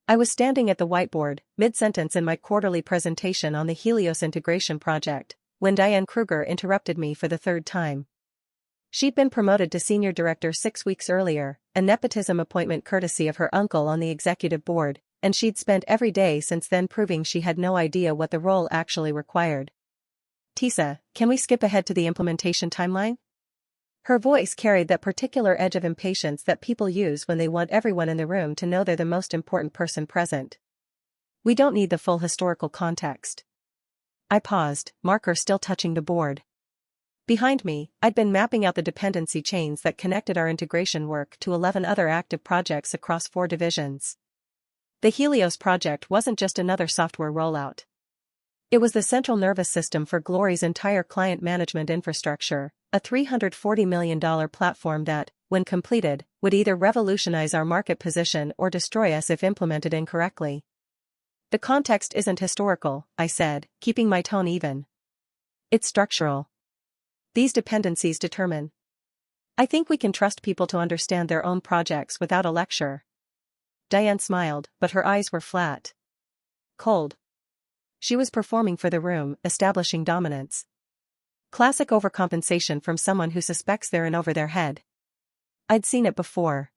I was standing at the whiteboard, mid-sentence in my quarterly presentation on the Helios integration project, when Diane Kruger interrupted me for the third time. She'd been promoted to senior director 6 weeks earlier, a nepotism appointment courtesy of her uncle on the executive board, and she'd spent every day since then proving she had no idea what the role actually required. "Tisa, can we skip ahead to the implementation timeline?" Her voice carried that particular edge of impatience that people use when they want everyone in the room to know they're the most important person present. "We don't need the full historical context." I paused, marker still touching the board. Behind me, I'd been mapping out the dependency chains that connected our integration work to 11 other active projects across 4 divisions. The Helios project wasn't just another software rollout. It was the central nervous system for Glory's entire client management infrastructure, a $340 million platform that, when completed, would either revolutionize our market position or destroy us if implemented incorrectly. "The context isn't historical," I said, keeping my tone even. "It's structural. These dependencies determine. I think we can trust people to understand their own projects without a lecture." Diane smiled, but her eyes were flat. Cold. She was performing for the room, establishing dominance. Classic overcompensation from someone who suspects they're in over their head. I'd seen it before.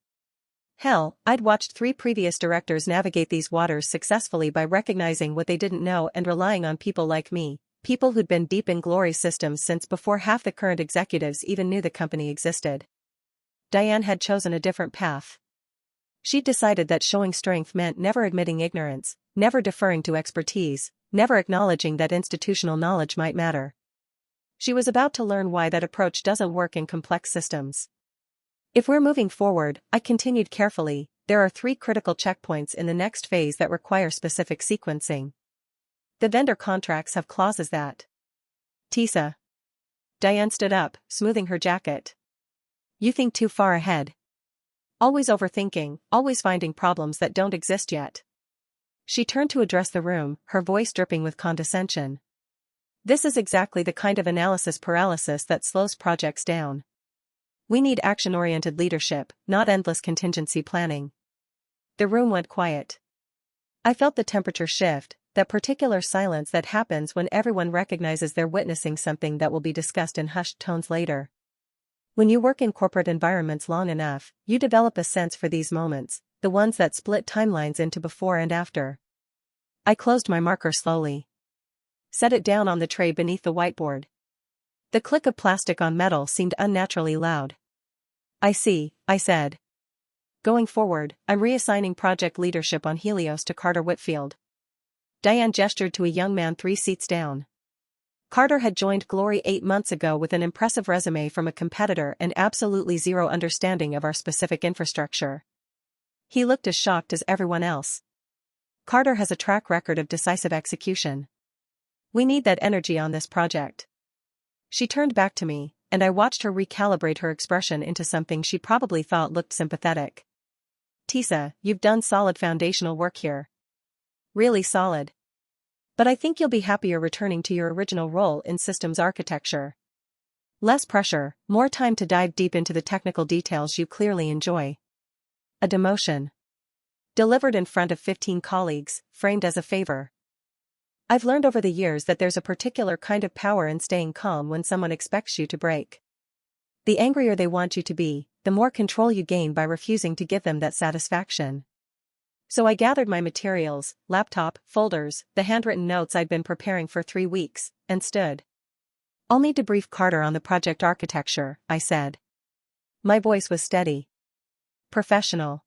Hell, I'd watched 3 previous directors navigate these waters successfully by recognizing what they didn't know and relying on people like me. People who'd been deep in Glory's systems since before half the current executives even knew the company existed. Diane had chosen a different path. She'd decided that showing strength meant never admitting ignorance, never deferring to expertise, never acknowledging that institutional knowledge might matter. She was about to learn why that approach doesn't work in complex systems. "If we're moving forward," I continued carefully, "there are 3 critical checkpoints in the next phase that require specific sequencing. The vendor contracts have clauses that." "Tisa." Diane stood up, smoothing her jacket. "You think too far ahead. Always overthinking, always finding problems that don't exist yet." She turned to address the room, her voice dripping with condescension. "This is exactly the kind of analysis paralysis that slows projects down. We need action-oriented leadership, not endless contingency planning." The room went quiet. I felt the temperature shift, that particular silence that happens when everyone recognizes they're witnessing something that will be discussed in hushed tones later. When you work in corporate environments long enough, you develop a sense for these moments, the ones that split timelines into before and after. I closed my marker slowly. Set it down on the tray beneath the whiteboard. The click of plastic on metal seemed unnaturally loud. "I see," I said. "Going forward, I'm reassigning project leadership on Helios to Carter Whitfield." Diane gestured to a young man 3 seats down. Carter had joined Glory 8 months ago with an impressive resume from a competitor and absolutely zero understanding of our specific infrastructure. He looked as shocked as everyone else. "Carter has a track record of decisive execution. We need that energy on this project." She turned back to me, and I watched her recalibrate her expression into something she probably thought looked sympathetic. "Tisa, you've done solid foundational work here. Really solid. But I think you'll be happier returning to your original role in systems architecture. Less pressure, more time to dive deep into the technical details you clearly enjoy." A demotion. Delivered in front of 15 colleagues, framed as a favor. I've learned over the years that there's a particular kind of power in staying calm when someone expects you to break. The angrier they want you to be, the more control you gain by refusing to give them that satisfaction. So I gathered my materials, laptop, folders, the handwritten notes I'd been preparing for 3 weeks, and stood. "I'll need to brief Carter on the project architecture," I said. My voice was steady. Professional.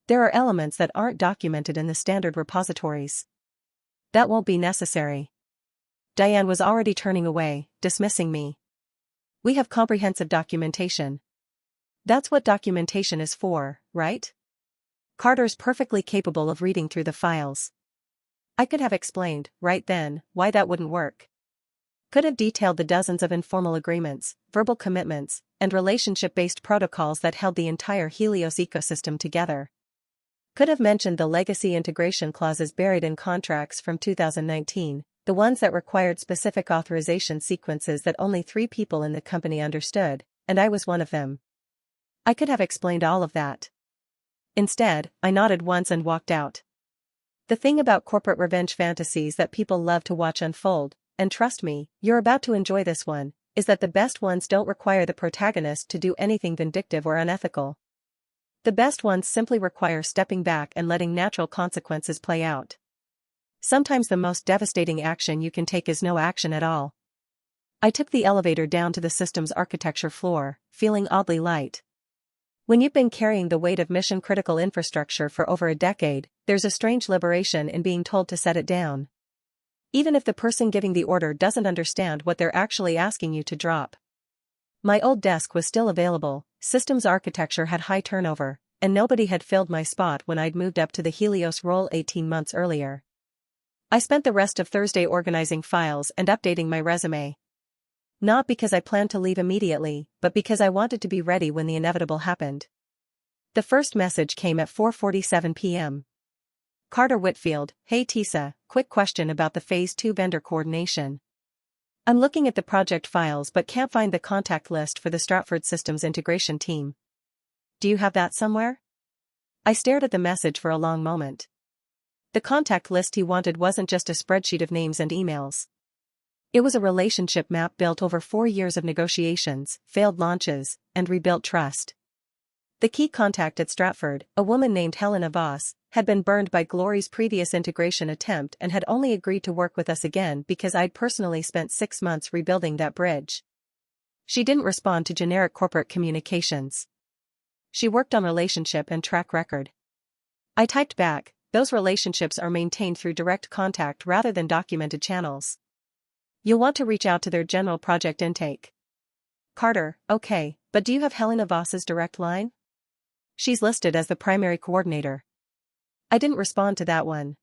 "There are elements that aren't documented in the standard repositories." "That won't be necessary." Diane was already turning away, dismissing me. "We have comprehensive documentation. That's what documentation is for, right? Carter's perfectly capable of reading through the files." I could have explained, right then, why that wouldn't work. Could have detailed the dozens of informal agreements, verbal commitments, and relationship-based protocols that held the entire Helios ecosystem together. Could have mentioned the legacy integration clauses buried in contracts from 2019, the ones that required specific authorization sequences that only 3 people in the company understood, and I was one of them. I could have explained all of that. Instead, I nodded once and walked out. The thing about corporate revenge fantasies that people love to watch unfold, and trust me, you're about to enjoy this one, is that the best ones don't require the protagonist to do anything vindictive or unethical. The best ones simply require stepping back and letting natural consequences play out. Sometimes the most devastating action you can take is no action at all. I took the elevator down to the system's architecture floor, feeling oddly light. When you've been carrying the weight of mission-critical infrastructure for over a decade, there's a strange liberation in being told to set it down. Even if the person giving the order doesn't understand what they're actually asking you to drop. My old desk was still available, systems architecture had high turnover, and nobody had filled my spot when I'd moved up to the Helios role 18 months earlier. I spent the rest of Thursday organizing files and updating my resume. Not because I planned to leave immediately, but because I wanted to be ready when the inevitable happened. The first message came at 4:47 p.m. Carter Whitfield, hey Tisa, quick question about the Phase 2 vendor coordination. I'm looking at the project files but can't find the contact list for the Stratford Systems integration team. Do you have that somewhere? I stared at the message for a long moment. The contact list he wanted wasn't just a spreadsheet of names and emails. It was a relationship map built over 4 years of negotiations, failed launches, and rebuilt trust. The key contact at Stratford, a woman named Helena Voss, had been burned by Glory's previous integration attempt and had only agreed to work with us again because I'd personally spent 6 months rebuilding that bridge. She didn't respond to generic corporate communications. She worked on relationship and track record. I typed back, those relationships are maintained through direct contact rather than documented channels. You'll want to reach out to their general project intake. Carter, okay, but do you have Helena Voss's direct line? She's listed as the primary coordinator. I didn't respond to that one.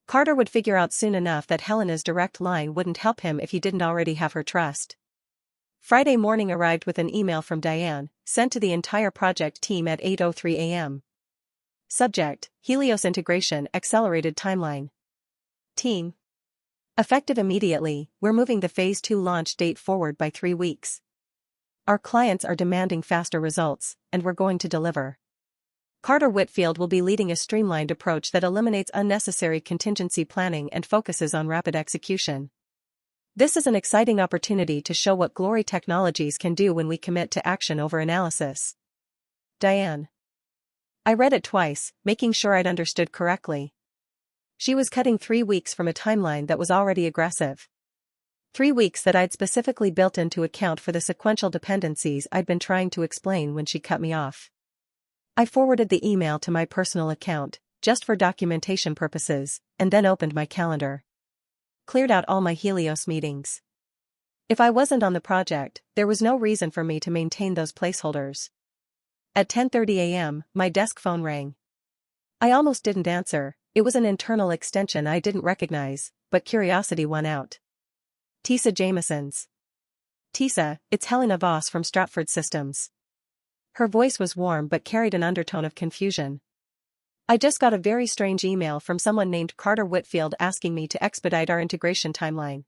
Carter would figure out soon enough that Helena's direct line wouldn't help him if he didn't already have her trust. Friday morning arrived with an email from Diane, sent to the entire project team at 8:03 a.m. Subject, Helios Integration Accelerated Timeline. Team. Effective immediately, we're moving the Phase 2 launch date forward by 3 weeks. Our clients are demanding faster results, and we're going to deliver. Carter Whitfield will be leading a streamlined approach that eliminates unnecessary contingency planning and focuses on rapid execution. This is an exciting opportunity to show what Glory Technologies can do when we commit to action over analysis. Diane. I read it twice, making sure I'd understood correctly. She was cutting 3 weeks from a timeline that was already aggressive. 3 weeks that I'd specifically built in to account for the sequential dependencies I'd been trying to explain when she cut me off. I forwarded the email to my personal account, just for documentation purposes, and then opened my calendar. Cleared out all my Helios meetings. If I wasn't on the project, there was no reason for me to maintain those placeholders. At 10:30 a.m., my desk phone rang. I almost didn't answer. It was an internal extension I didn't recognize, but curiosity won out. Tisa Jamesons. Tisa, it's Helena Voss from Stratford Systems. Her voice was warm but carried an undertone of confusion. I just got a very strange email from someone named Carter Whitfield asking me to expedite our integration timeline.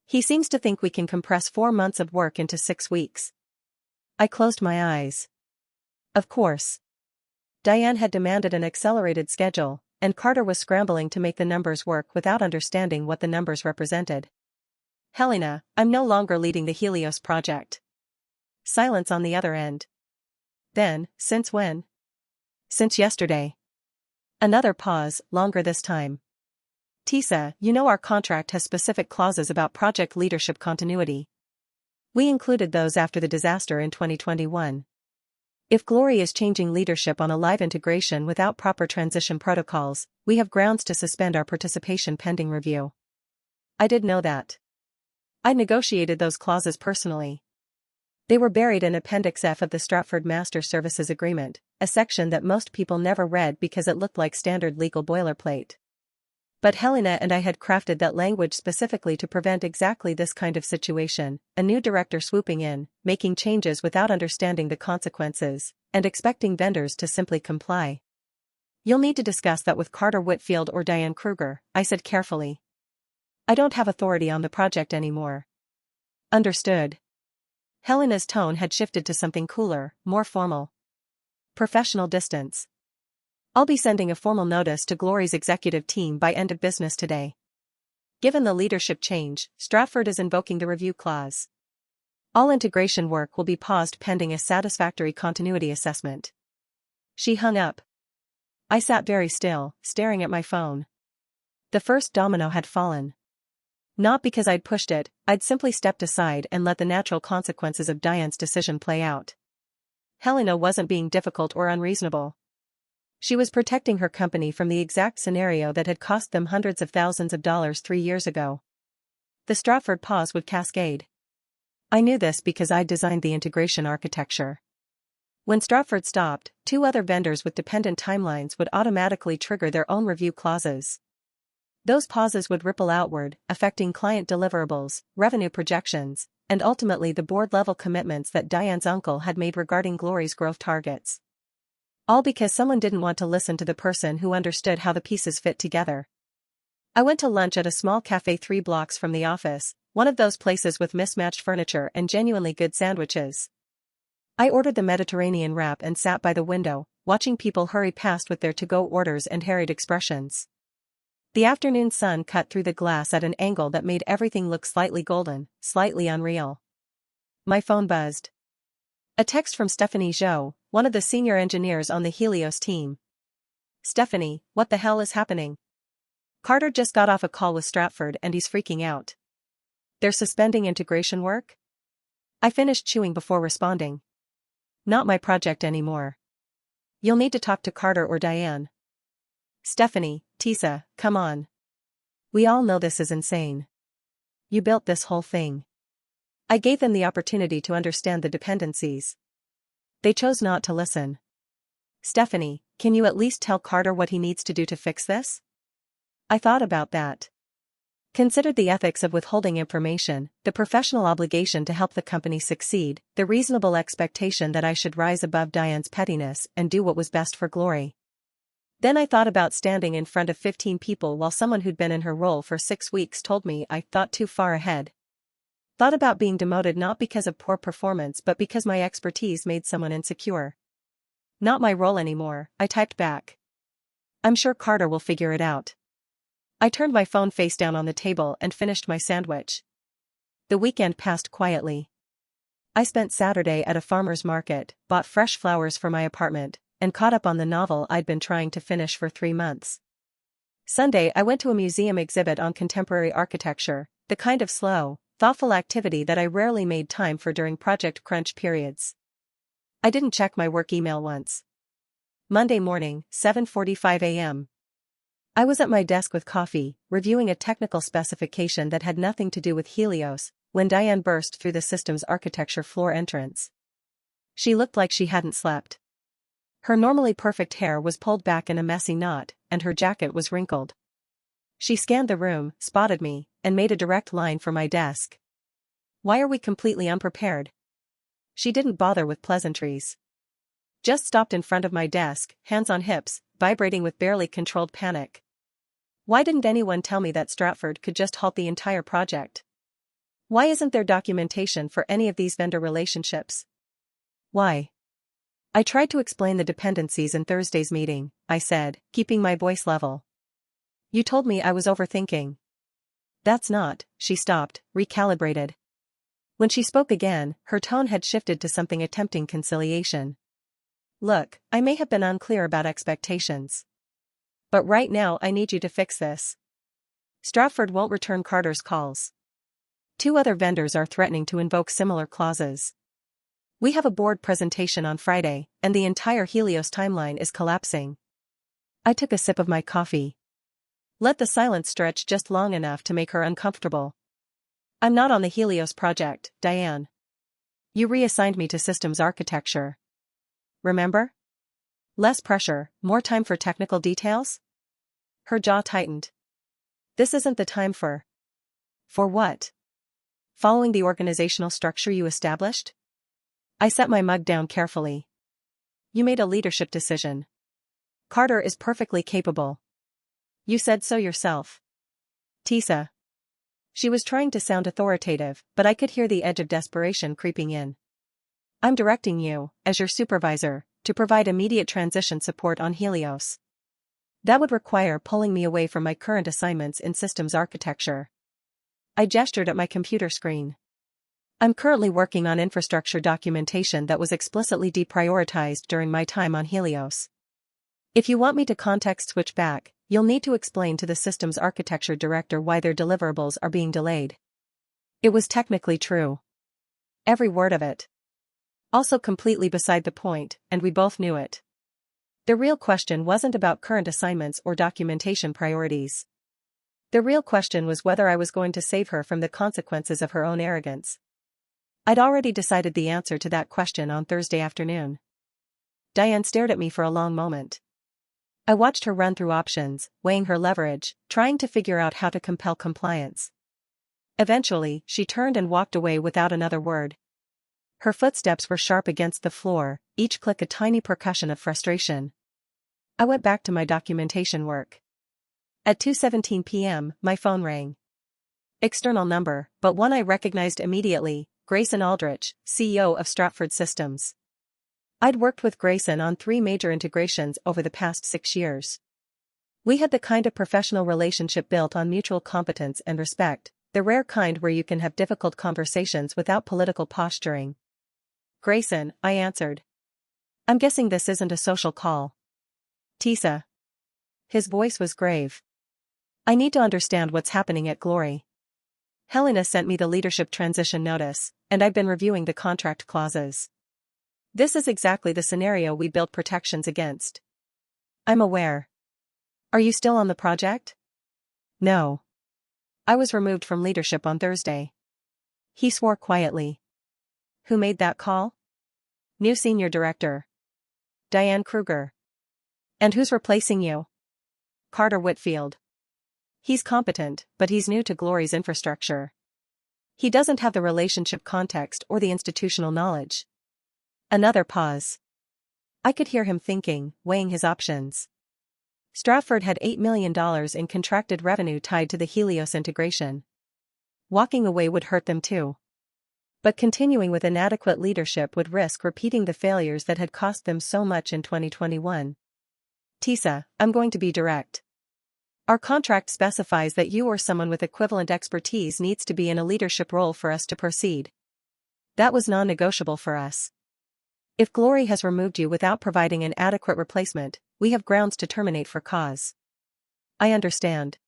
He seems to think we can compress 4 months of work into 6 weeks. I closed my eyes. Of course. Diane had demanded an accelerated schedule, and Carter was scrambling to make the numbers work without understanding what the numbers represented. Helena, I'm no longer leading the Helios project. Silence on the other end. Then, since when? Since yesterday. Another pause, longer this time. Tisa, you know our contract has specific clauses about project leadership continuity. We included those after the disaster in 2021. If Glory is changing leadership on a live integration without proper transition protocols, we have grounds to suspend our participation pending review. I did know that. I negotiated those clauses personally. They were buried in Appendix F of the Stratford Master Services Agreement, a section that most people never read because it looked like standard legal boilerplate. But Helena and I had crafted that language specifically to prevent exactly this kind of situation, a new director swooping in, making changes without understanding the consequences, and expecting vendors to simply comply. You'll need to discuss that with Carter Whitfield or Diane Kruger, I said carefully. I don't have authority on the project anymore. Understood. Helena's tone had shifted to something cooler, more formal. Professional distance. I'll be sending a formal notice to Glory's executive team by end of business today. Given the leadership change, Stratford is invoking the review clause. All integration work will be paused pending a satisfactory continuity assessment. She hung up. I sat very still, staring at my phone. The first domino had fallen. Not because I'd pushed it, I'd simply stepped aside and let the natural consequences of Diane's decision play out. Helena wasn't being difficult or unreasonable. She was protecting her company from the exact scenario that had cost them hundreds of thousands of dollars 3 years ago. The Stratford pause would cascade. I knew this because I'd designed the integration architecture. When Stratford stopped, 2 other vendors with dependent timelines would automatically trigger their own review clauses. Those pauses would ripple outward, affecting client deliverables, revenue projections, and ultimately the board-level commitments that Diane's uncle had made regarding Glory's growth targets. All because someone didn't want to listen to the person who understood how the pieces fit together. I went to lunch at a small cafe 3 blocks from the office, one of those places with mismatched furniture and genuinely good sandwiches. I ordered the Mediterranean wrap and sat by the window, watching people hurry past with their to-go orders and harried expressions. The afternoon sun cut through the glass at an angle that made everything look slightly golden, slightly unreal. My phone buzzed. A text from Stephanie Zhou, one of the senior engineers on the Helios team. Stephanie, what the hell is happening? Carter just got off a call with Stratford and he's freaking out. They're suspending integration work? I finished chewing before responding. Not my project anymore. You'll need to talk to Carter or Diane. Stephanie, Tisa, come on. We all know this is insane. You built this whole thing. I gave them the opportunity to understand the dependencies. They chose not to listen. Stephanie, can you at least tell Carter what he needs to do to fix this? I thought about that. Considered the ethics of withholding information, the professional obligation to help the company succeed, the reasonable expectation that I should rise above Diane's pettiness and do what was best for Glory. Then I thought about standing in front of 15 people while someone who'd been in her role for 6 weeks told me I thought too far ahead. Thought about being demoted not because of poor performance but because my expertise made someone insecure. Not my role anymore, I typed back. I'm sure Carter will figure it out. I turned my phone face down on the table and finished my sandwich. The weekend passed quietly. I spent Saturday at a farmer's market, bought fresh flowers for my apartment, and caught up on the novel I'd been trying to finish for 3 months. Sunday I went to a museum exhibit on contemporary architecture, the kind of slow, thoughtful activity that I rarely made time for during project crunch periods. I didn't check my work email once. Monday morning, 7:45 a.m. I was at my desk with coffee, reviewing a technical specification that had nothing to do with Helios, when Diane burst through the system's architecture floor entrance. She looked like she hadn't slept. Her normally perfect hair was pulled back in a messy knot, and her jacket was wrinkled. She scanned the room, spotted me, and made a direct line for my desk. Why are we completely unprepared? She didn't bother with pleasantries. Just stopped in front of my desk, hands on hips, vibrating with barely controlled panic. Why didn't anyone tell me that Stratford could just halt the entire project? Why isn't there documentation for any of these vendor relationships? Why? I tried to explain the dependencies in Thursday's meeting, I said, keeping my voice level. You told me I was overthinking. That's not, she stopped, recalibrated. When she spoke again, her tone had shifted to something attempting conciliation. Look, I may have been unclear about expectations. But right now I need you to fix this. Stratford won't return Carter's calls. 2 other vendors are threatening to invoke similar clauses. We have a board presentation on Friday, and the entire Helios timeline is collapsing. I took a sip of my coffee. Let the silence stretch just long enough to make her uncomfortable. I'm not on the Helios project, Diane. You reassigned me to systems architecture. Remember? Less pressure, more time for technical details? Her jaw tightened. This isn't the time for. For what? Following the organizational structure you established? I set my mug down carefully. You made a leadership decision. Carter is perfectly capable. You said so yourself. Tisa. She was trying to sound authoritative, but I could hear the edge of desperation creeping in. I'm directing you, as your supervisor, to provide immediate transition support on Helios. That would require pulling me away from my current assignments in systems architecture. I gestured at my computer screen. I'm currently working on infrastructure documentation that was explicitly deprioritized during my time on Helios. If you want me to context switch back, you'll need to explain to the systems architecture director why their deliverables are being delayed. It was technically true. Every word of it. Also completely beside the point, and we both knew it. The real question wasn't about current assignments or documentation priorities. The real question was whether I was going to save her from the consequences of her own arrogance. I'd already decided the answer to that question on Thursday afternoon. Diane stared at me for a long moment. I watched her run through options, weighing her leverage, trying to figure out how to compel compliance. Eventually, she turned and walked away without another word. Her footsteps were sharp against the floor, each click a tiny percussion of frustration. I went back to my documentation work. At 2:17 p.m., my phone rang. External number, but one I recognized immediately, Grayson Aldrich, CEO of Stratford Systems. I'd worked with Grayson on 3 major integrations over the past 6 years. We had the kind of professional relationship built on mutual competence and respect, the rare kind where you can have difficult conversations without political posturing. Grayson, I answered. I'm guessing this isn't a social call. Tisa. His voice was grave. I need to understand what's happening at Glory. Helena sent me the leadership transition notice, and I've been reviewing the contract clauses. This is exactly the scenario we built protections against. I'm aware. Are you still on the project? No. I was removed from leadership on Thursday. He swore quietly. Who made that call? New senior director. Diane Kruger. And who's replacing you? Carter Whitfield. He's competent, but he's new to Glory's infrastructure. He doesn't have the relationship context or the institutional knowledge. Another pause. I could hear him thinking, weighing his options. Stratford had $8 million in contracted revenue tied to the Helios integration. Walking away would hurt them too. But continuing with inadequate leadership would risk repeating the failures that had cost them so much in 2021. Tisa, I'm going to be direct. Our contract specifies that you or someone with equivalent expertise needs to be in a leadership role for us to proceed. That was non-negotiable for us. If Glory has removed you without providing an adequate replacement, we have grounds to terminate for cause. I understand.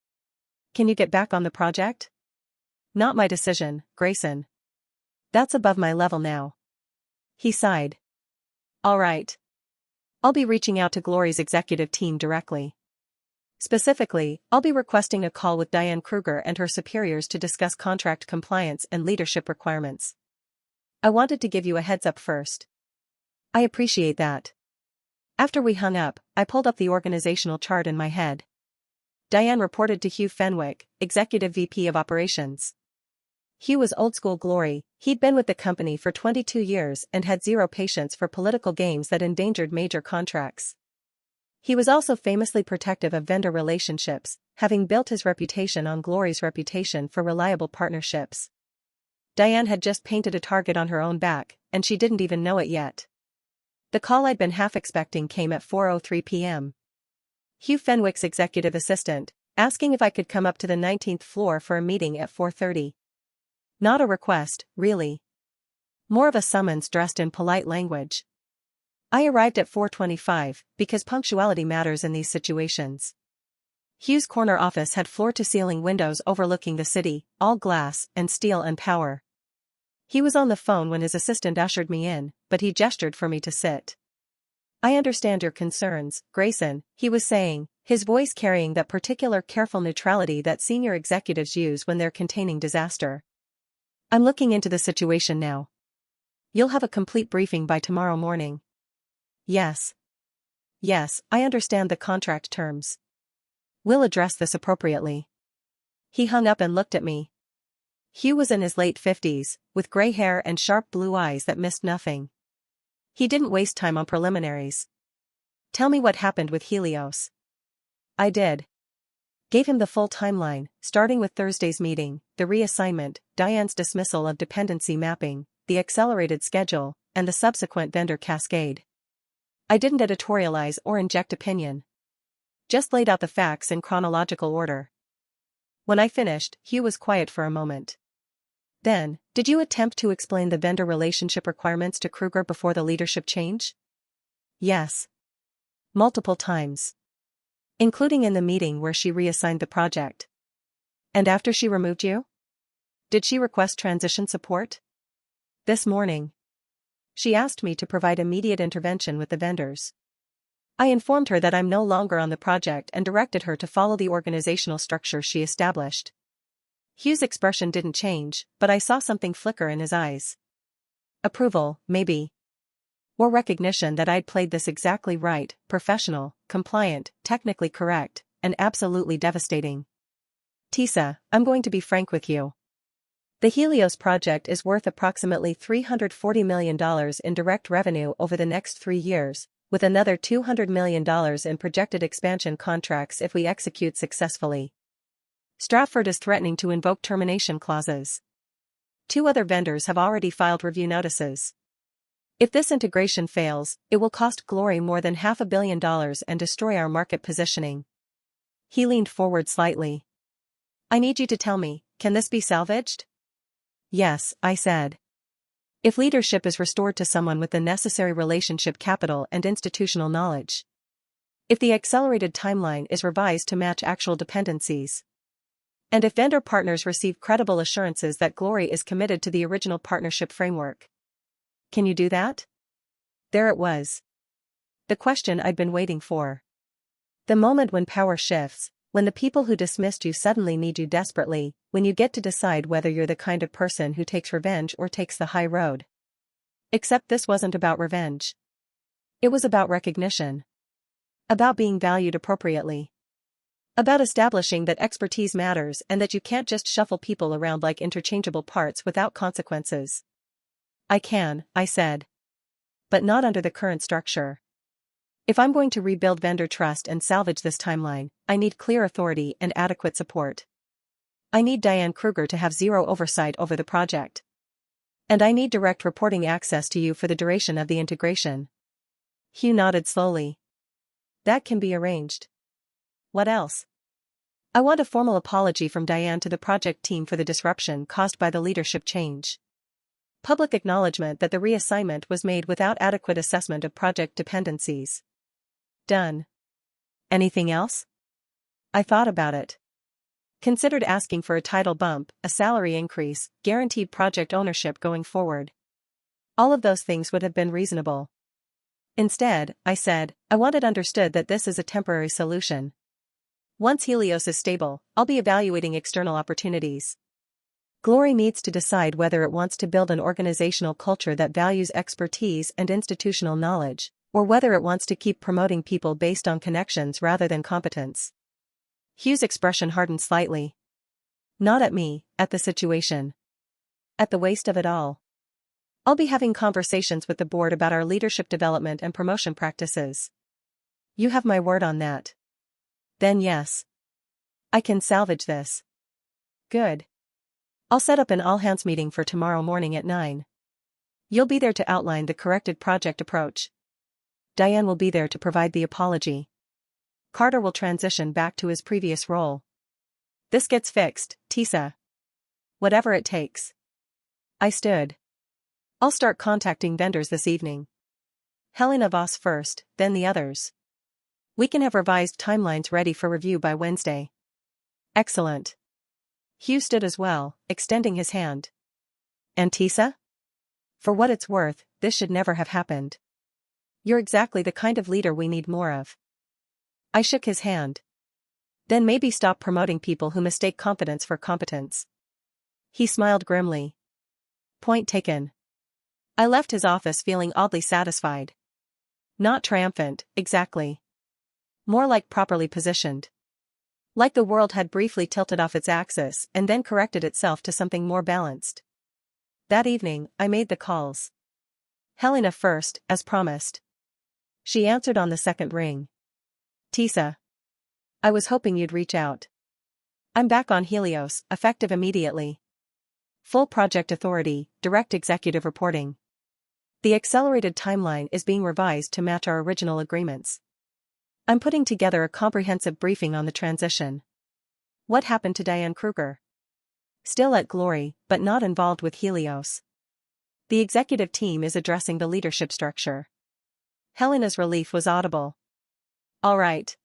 Can you get back on the project? Not my decision, Grayson. That's above my level now. He sighed. All right. I'll be reaching out to Glory's executive team directly. Specifically, I'll be requesting a call with Diane Kruger and her superiors to discuss contract compliance and leadership requirements. I wanted to give you a heads up first. I appreciate that. After we hung up, I pulled up the organizational chart in my head. Diane reported to Hugh Fenwick, Executive VP of Operations. Hugh was old-school Glory. He'd been with the company for 22 years and had zero patience for political games that endangered major contracts. He was also famously protective of vendor relationships, having built his reputation on Glory's reputation for reliable partnerships. Diane had just painted a target on her own back, and she didn't even know it yet. The call I'd been half expecting came at 4:03 p.m. Hugh Fenwick's executive assistant, asking if I could come up to the 19th floor for a meeting at 4:30. Not a request, really. More of a summons dressed in polite language. I arrived at 4:25, because punctuality matters in these situations. Hugh's corner office had floor-to-ceiling windows overlooking the city, all glass and steel and power. He was on the phone when his assistant ushered me in, but he gestured for me to sit. I understand your concerns, Grayson, he was saying, his voice carrying that particular careful neutrality that senior executives use when they're containing disaster. I'm looking into the situation now. You'll have a complete briefing by tomorrow morning. Yes. Yes, I understand the contract terms. We'll address this appropriately. He hung up and looked at me. Hugh was in his late 50s, with gray hair and sharp blue eyes that missed nothing. He didn't waste time on preliminaries. Tell me what happened with Helios. I did. Gave him the full timeline, starting with Thursday's meeting, the reassignment, Diane's dismissal of dependency mapping, the accelerated schedule, and the subsequent vendor cascade. I didn't editorialize or inject opinion. Just laid out the facts in chronological order. When I finished, Hugh was quiet for a moment. Then, did you attempt to explain the vendor relationship requirements to Kruger before the leadership change? Yes. Multiple times. Including in the meeting where she reassigned the project. And after she removed you? Did she request transition support? This morning. She asked me to provide immediate intervention with the vendors. I informed her that I'm no longer on the project and directed her to follow the organizational structure she established. Hugh's expression didn't change, but I saw something flicker in his eyes. Approval, maybe. Or recognition that I'd played this exactly right, professional, compliant, technically correct, and absolutely devastating. Tisa, I'm going to be frank with you. The Helios project is worth approximately $340 million in direct revenue over the next 3 years, with another $200 million in projected expansion contracts if we execute successfully. Stratford is threatening to invoke termination clauses. 2 other vendors have already filed review notices. If this integration fails, it will cost Glory more than $500 million and destroy our market positioning. He leaned forward slightly. I need you to tell me, can this be salvaged? Yes, I said. If leadership is restored to someone with the necessary relationship capital and institutional knowledge. If the accelerated timeline is revised to match actual dependencies. And if vendor partners receive credible assurances that Glory is committed to the original partnership framework. Can you do that? There it was. The question I'd been waiting for. The moment when power shifts, when the people who dismissed you suddenly need you desperately, when you get to decide whether you're the kind of person who takes revenge or takes the high road. Except this wasn't about revenge. It was about recognition. About being valued appropriately. About establishing that expertise matters and that you can't just shuffle people around like interchangeable parts without consequences. I can, I said. But not under the current structure. If I'm going to rebuild vendor trust and salvage this timeline, I need clear authority and adequate support. I need Diane Kruger to have zero oversight over the project. And I need direct reporting access to you for the duration of the integration. Hugh nodded slowly. That can be arranged. What else? I want a formal apology from Diane to the project team for the disruption caused by the leadership change. Public acknowledgement that the reassignment was made without adequate assessment of project dependencies. Done. Anything else? I thought about it. Considered asking for a title bump, a salary increase, guaranteed project ownership going forward. All of those things would have been reasonable. Instead, I said, I want it understood that this is a temporary solution. Once Helios is stable, I'll be evaluating external opportunities. Glory needs to decide whether it wants to build an organizational culture that values expertise and institutional knowledge, or whether it wants to keep promoting people based on connections rather than competence. Hugh's expression hardened slightly. Not at me, at the situation. At the waste of it all. I'll be having conversations with the board about our leadership development and promotion practices. You have my word on that. Then yes. I can salvage this. Good. I'll set up an all-hands meeting for tomorrow morning at 9. You'll be there to outline the corrected project approach. Diane will be there to provide the apology. Carter will transition back to his previous role. This gets fixed, Tisa. Whatever it takes. I stood. I'll start contacting vendors this evening. Helena Voss first, then the others. We can have revised timelines ready for review by Wednesday. Excellent. Hugh stood as well, extending his hand. And Tisa? For what it's worth, this should never have happened. You're exactly the kind of leader we need more of. I shook his hand. Then maybe stop promoting people who mistake confidence for competence. He smiled grimly. Point taken. I left his office feeling oddly satisfied. Not triumphant, exactly. More like properly positioned. Like the world had briefly tilted off its axis and then corrected itself to something more balanced. That evening, I made the calls. Helena first, as promised. She answered on the second ring. Tisa. I was hoping you'd reach out. I'm back on Helios, effective immediately. Full project authority, direct executive reporting. The accelerated timeline is being revised to match our original agreements. I'm putting together a comprehensive briefing on the transition. What happened to Diane Kruger? Still at Glory, but not involved with Helios. The executive team is addressing the leadership structure. Helena's relief was audible. All right.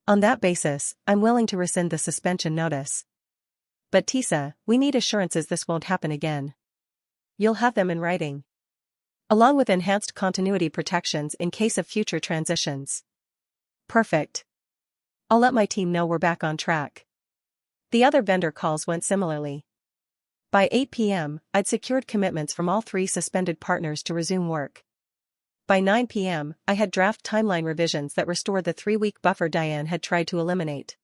On that basis, I'm willing to rescind the suspension notice. But Tisa, we need assurances this won't happen again. You'll have them in writing. Along with enhanced continuity protections in case of future transitions. Perfect. I'll let my team know we're back on track. The other vendor calls went similarly. By 8 p.m., I'd secured commitments from all 3 suspended partners to resume work. By 9 p.m., I had draft timeline revisions that restored the 3-week buffer Diane had tried to eliminate.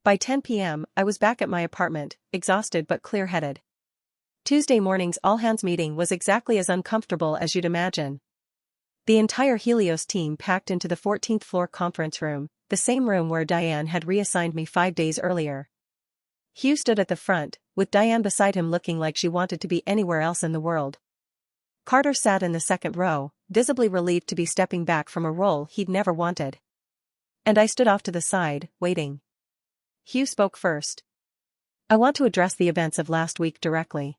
By 10 p.m., I was back at my apartment, exhausted but clear-headed. Tuesday morning's all-hands meeting was exactly as uncomfortable as you'd imagine. The entire Helios team packed into the 14th floor conference room, the same room where Diane had reassigned me 5 days earlier. Hugh stood at the front, with Diane beside him looking like she wanted to be anywhere else in the world. Carter sat in the second row, visibly relieved to be stepping back from a role he'd never wanted. And I stood off to the side, waiting. Hugh spoke first. I want to address the events of last week directly.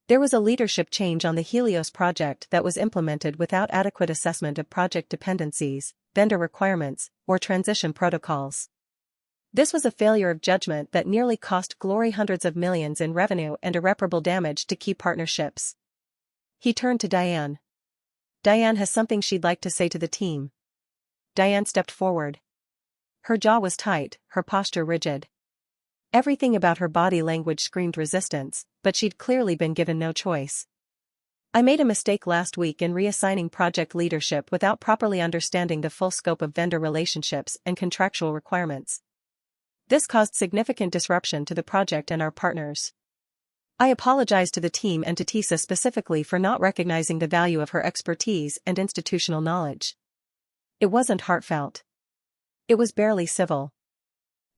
There was a leadership change on the Helios project that was implemented without adequate assessment of project dependencies, vendor requirements, or transition protocols. This was a failure of judgment that nearly cost Glory hundreds of millions in revenue and irreparable damage to key partnerships. He turned to Diane. Diane has something she'd like to say to the team. Diane stepped forward. Her jaw was tight, her posture rigid. Everything about her body language screamed resistance, but she'd clearly been given no choice. I made a mistake last week in reassigning project leadership without properly understanding the full scope of vendor relationships and contractual requirements. This caused significant disruption to the project and our partners. I apologize to the team and to Tisa specifically for not recognizing the value of her expertise and institutional knowledge. It wasn't heartfelt. It was barely civil.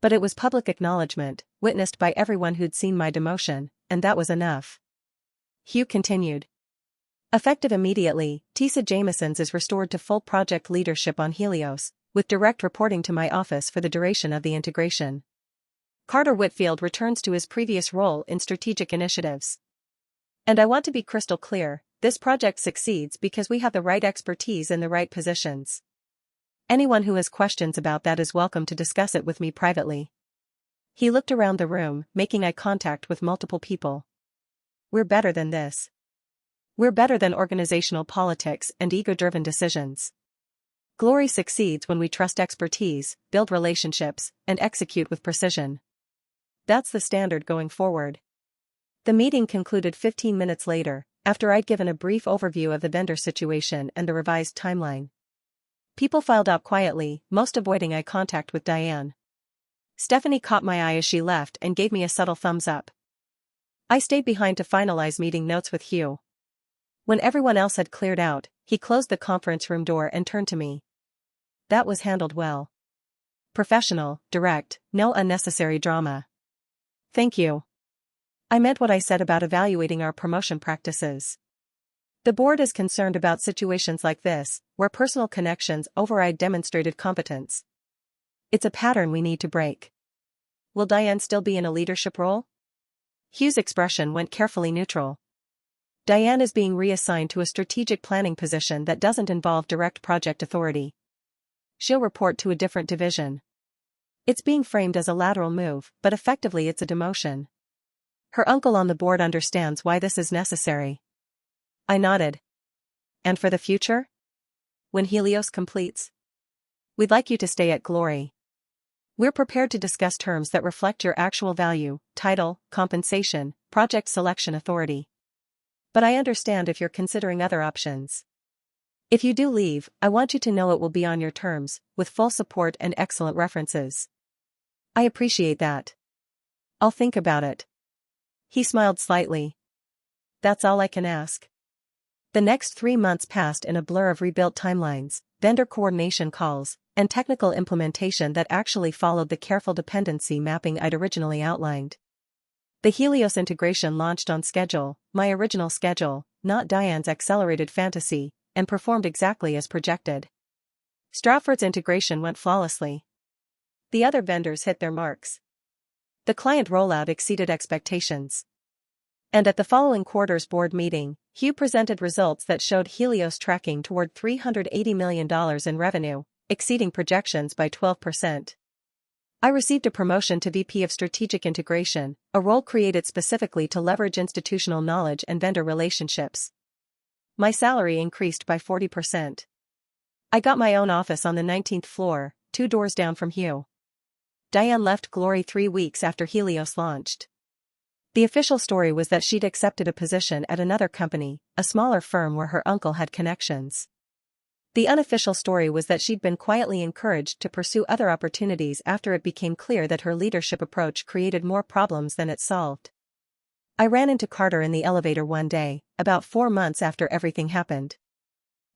But it was public acknowledgement, witnessed by everyone who'd seen my demotion, and that was enough. Hugh continued. Effective immediately, Tisa Jamesons is restored to full project leadership on Helios, with direct reporting to my office for the duration of the integration. Carter Whitfield returns to his previous role in strategic initiatives. And I want to be crystal clear, this project succeeds because we have the right expertise in the right positions. Anyone who has questions about that is welcome to discuss it with me privately. He looked around the room, making eye contact with multiple people. We're better than this. We're better than organizational politics and ego-driven decisions. Glory succeeds when we trust expertise, build relationships, and execute with precision. That's the standard going forward. The meeting concluded 15 minutes later, after I'd given a brief overview of the vendor situation and the revised timeline. People filed out quietly, most avoiding eye contact with Diane. Stephanie caught my eye as she left and gave me a subtle thumbs up. I stayed behind to finalize meeting notes with Hugh. When everyone else had cleared out, he closed the conference room door and turned to me. That was handled well. Professional, direct, no unnecessary drama. Thank you. I meant what I said about evaluating our promotion practices. The board is concerned about situations like this, where personal connections override demonstrated competence. It's a pattern we need to break. Will Diane still be in a leadership role? Hugh's expression went carefully neutral. Diane is being reassigned to a strategic planning position that doesn't involve direct project authority. She'll report to a different division. It's being framed as a lateral move, but effectively it's a demotion. Her uncle on the board understands why this is necessary. I nodded. And for the future? When Helios completes? We'd like you to stay at Glory. We're prepared to discuss terms that reflect your actual value, title, compensation, project selection authority. But I understand if you're considering other options. If you do leave, I want you to know it will be on your terms, with full support and excellent references. I appreciate that. I'll think about it. He smiled slightly. That's all I can ask. The next 3 months passed in a blur of rebuilt timelines, vendor coordination calls, and technical implementation that actually followed the careful dependency mapping I'd originally outlined. The Helios integration launched on schedule, my original schedule, not Diane's accelerated fantasy, and performed exactly as projected. Stratford's integration went flawlessly. The other vendors hit their marks. The client rollout exceeded expectations. And at the following quarter's board meeting, Hugh presented results that showed Helios tracking toward $380 million in revenue, exceeding projections by 12%. I received a promotion to VP of Strategic Integration, a role created specifically to leverage institutional knowledge and vendor relationships. My salary increased by 40%. I got my own office on the 19th floor, 2 doors down from Hugh. Diane left Glory 3 weeks after Helios launched. The official story was that she'd accepted a position at another company, a smaller firm where her uncle had connections. The unofficial story was that she'd been quietly encouraged to pursue other opportunities after it became clear that her leadership approach created more problems than it solved. I ran into Carter in the elevator one day, about 4 months after everything happened.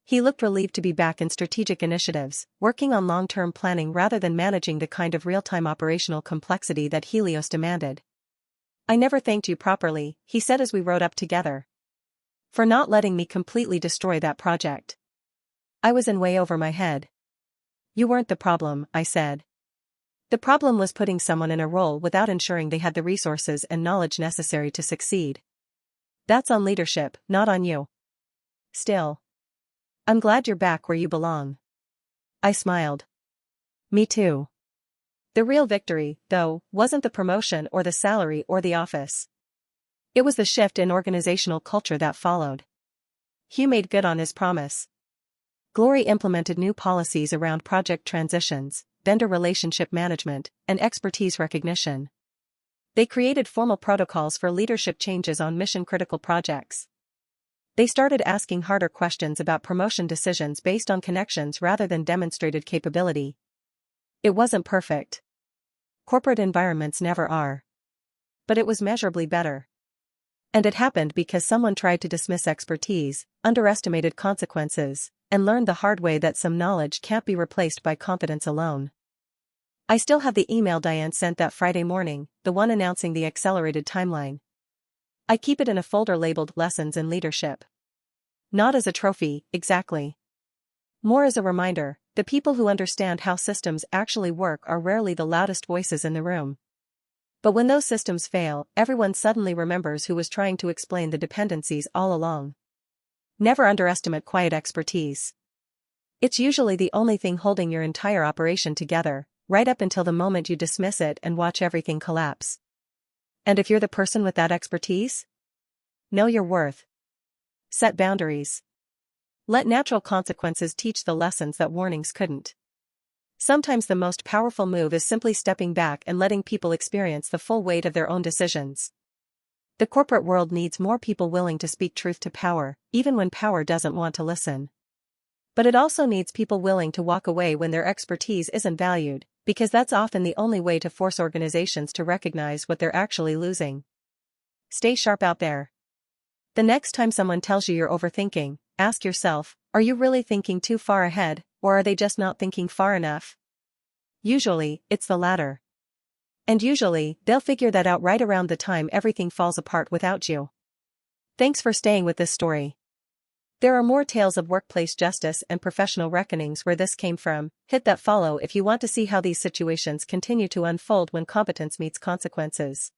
He looked relieved to be back in strategic initiatives, working on long-term planning rather than managing the kind of real-time operational complexity that Helios demanded. "I never thanked you properly," he said as we rode up together. "For not letting me completely destroy that project. I was in way over my head." "You weren't the problem," I said. "The problem was putting someone in a role without ensuring they had the resources and knowledge necessary to succeed. That's on leadership, not on you. Still, I'm glad you're back where you belong." I smiled. "Me too." The real victory, though, wasn't the promotion or the salary or the office. It was the shift in organizational culture that followed. Hugh made good on his promise. Glory implemented new policies around project transitions, vendor relationship management, and expertise recognition. They created formal protocols for leadership changes on mission-critical projects. They started asking harder questions about promotion decisions based on connections rather than demonstrated capability. It wasn't perfect. Corporate environments never are. But it was measurably better. And it happened because someone tried to dismiss expertise, underestimated consequences, and learned the hard way that some knowledge can't be replaced by confidence alone. I still have the email Diane sent that Friday morning, the one announcing the accelerated timeline. I keep it in a folder labeled Lessons in Leadership. Not as a trophy, exactly. More as a reminder, the people who understand how systems actually work are rarely the loudest voices in the room. But when those systems fail, everyone suddenly remembers who was trying to explain the dependencies all along. Never underestimate quiet expertise. It's usually the only thing holding your entire operation together, right up until the moment you dismiss it and watch everything collapse. And if you're the person with that expertise, know your worth. Set boundaries. Let natural consequences teach the lessons that warnings couldn't. Sometimes the most powerful move is simply stepping back and letting people experience the full weight of their own decisions. The corporate world needs more people willing to speak truth to power, even when power doesn't want to listen. But it also needs people willing to walk away when their expertise isn't valued, because that's often the only way to force organizations to recognize what they're actually losing. Stay sharp out there. The next time someone tells you you're overthinking, ask yourself, are you really thinking too far ahead, or are they just not thinking far enough? Usually, it's the latter. And usually, they'll figure that out right around the time everything falls apart without you. Thanks for staying with this story. There are more tales of workplace justice and professional reckonings where this came from. Hit that follow if you want to see how these situations continue to unfold when competence meets consequences.